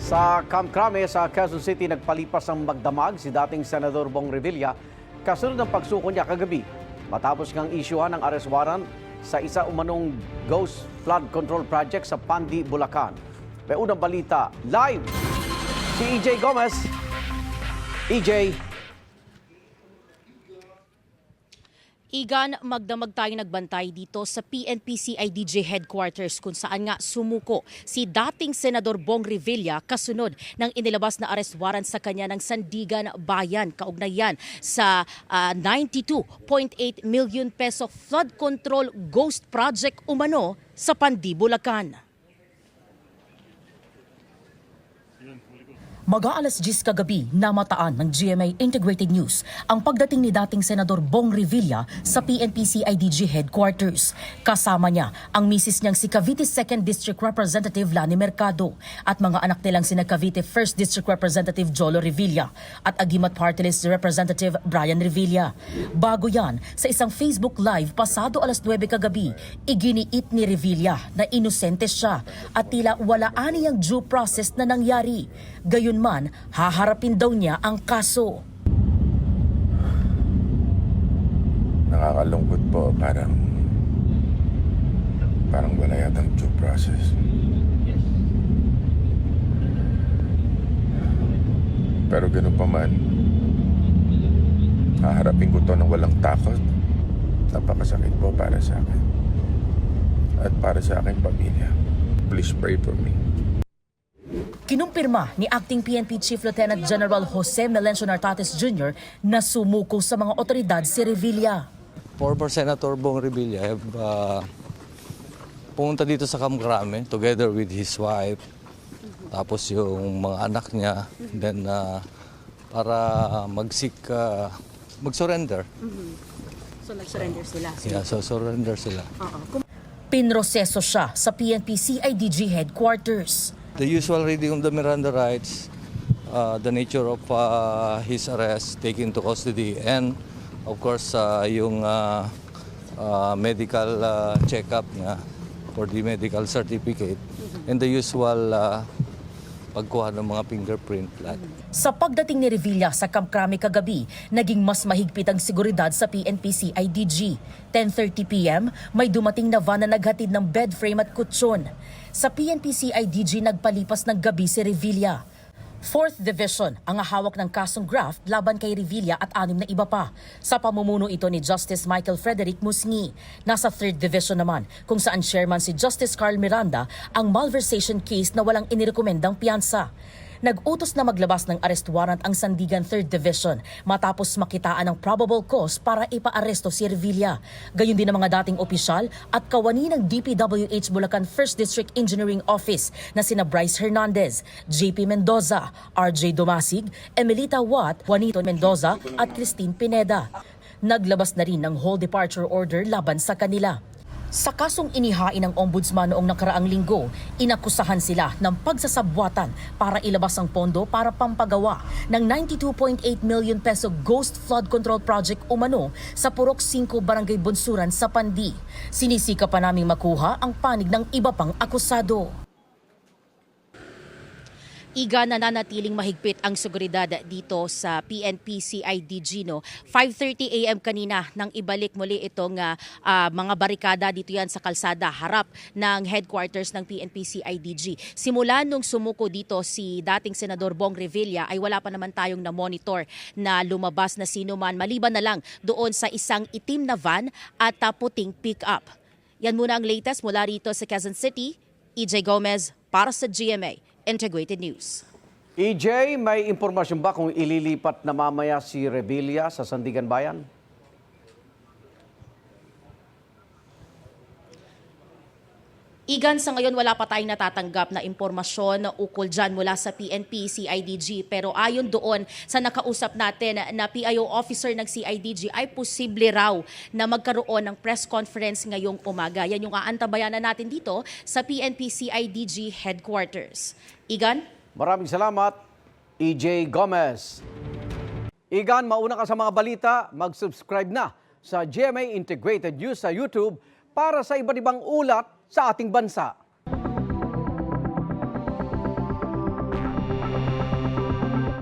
Sa Camp Crame sa Quezon City, nagpalipas ng magdamag si dating Senador Bong Revilla kasunod ng pagsuko niya kagabi matapos ngang isyuhan ng arrest warrant sa isa umanong ghost flood control project sa Pandi, Bulacan. May unang balita live si EJ Gomez. EJ. Igan, magdamag tayo nagbantay dito sa PNP-CIDG headquarters kung saan nga sumuko si dating Senador Bong Revilla kasunod ng inilabas na arrest warrant sa kanya ng Sandigan Bayan kaugnayan sa 92.8 million peso flood control ghost project umano sa Pandi, Bulacan. Mag-aalas 10 kagabi, namataan ng GMA Integrated News ang pagdating ni dating Senador Bong Revilla sa PNP-CIDG headquarters. Kasama niya ang misis niyang si Cavite 2nd District Representative Lani Mercado at mga anak nilang sina Cavite 1st District Representative Jolo Revilla at Agimat Party List Representative Brian Revilla. Bago yan, sa isang Facebook Live pasado alas 9 kagabi, iginiit ni Revilla na inosente siya at tila wala aniyang due process na nangyari. Gayunman, haharapin daw niya ang kaso. Nakakalungkot po, parang wala yatang due process. Pero ganun pa man, haharapin ko to ng walang takot. Napakasakit po para sa akin. At para sa aking pamilya. Please pray for me. Kinumpirma ni Acting PNP Chief Lieutenant General Jose Melencio Nartates Jr. na sumuko sa mga otoridad si Revilla. Former Senator Bong Revilla have pumunta dito sa Camp Crame together with his wife, tapos yung mga anak niya, then para mag-surrender. So nag-surrender sila? Yeah, so surrender sila. Pinroseso siya sa PNP-CIDG headquarters. The usual reading of the Miranda rights, the nature of his arrest, taken to custody, and of course yung medical check-up niya for the medical certificate, and the usual pagkuha ng mga fingerprint blood. Sa pagdating ni Revilla sa Camp Crame kagabi, naging mas mahigpit ang seguridad sa PNP-CIDG. 10:30 p.m., may dumating na van na naghatid ng bed frame at kutsyon. Sa PNP-CIDG nagpalipas ng gabi si Revilla. 4th Division ang hawak ng kasong graft laban kay Revilla at 6 na iba pa. Sa pamumuno ito ni Justice Michael Frederick Musngi. Nasa 3rd Division naman kung saan chairman si Justice Carl Miranda ang malversation case na walang inirekomendang piyansa. Nag-utos na maglabas ng arrest warrant ang Sandigan 3rd Division matapos makitaan ng probable cause para ipaaresto si Revilla. Gayon din ang mga dating opisyal at kawani ng DPWH Bulacan 1st District Engineering Office na sina Bryce Hernandez, JP Mendoza, RJ Domasig, Emelita Watt, Juanito Mendoza at Christine Pineda. Naglabas na rin ng whole departure order laban sa kanila. Sa kasong inihain ng ombudsman noong nakaraang linggo, inakusahan sila ng pagsasabwatan para ilabas ang pondo para pampagawa ng 92.8 million peso ghost flood control project umano sa Purok 5 Barangay Bunsuran sa Pandi. Sinisika pa naming makuha ang panig ng iba pang akusado. Iga, nananatiling mahigpit ang seguridad dito sa PNP-CIDG. 5:30 a.m. kanina nang ibalik muli itong mga barikada dito yan sa kalsada harap ng headquarters ng PNP-CIDG. Simula nung sumuko dito si dating Senador Bong Revilla ay wala pa naman tayong na-monitor na lumabas na sino man maliban na lang doon sa isang itim na van at puting pick-up. Yan muna ang latest mula rito sa Quezon City. EJ Gomez para sa GMA Integrated News. EJ, may impormasyon ba kung ililipat na mamaya si Revilla sa Sandigan Bayan? Igan, sa ngayon wala pa tayong natatanggap na impormasyon ukol dyan mula sa PNP, CIDG. Pero ayon doon sa nakausap natin na PIO officer ng CIDG ay posible raw na magkaroon ng press conference ngayong umaga. Yan yung aantabayanan natin dito sa PNP, CIDG headquarters. Igan? Maraming salamat, EJ Gomez. Igan, mauna ka sa mga balita, mag-subscribe na sa GMA Integrated News sa YouTube para sa iba't ibang ulat sa ating bansa.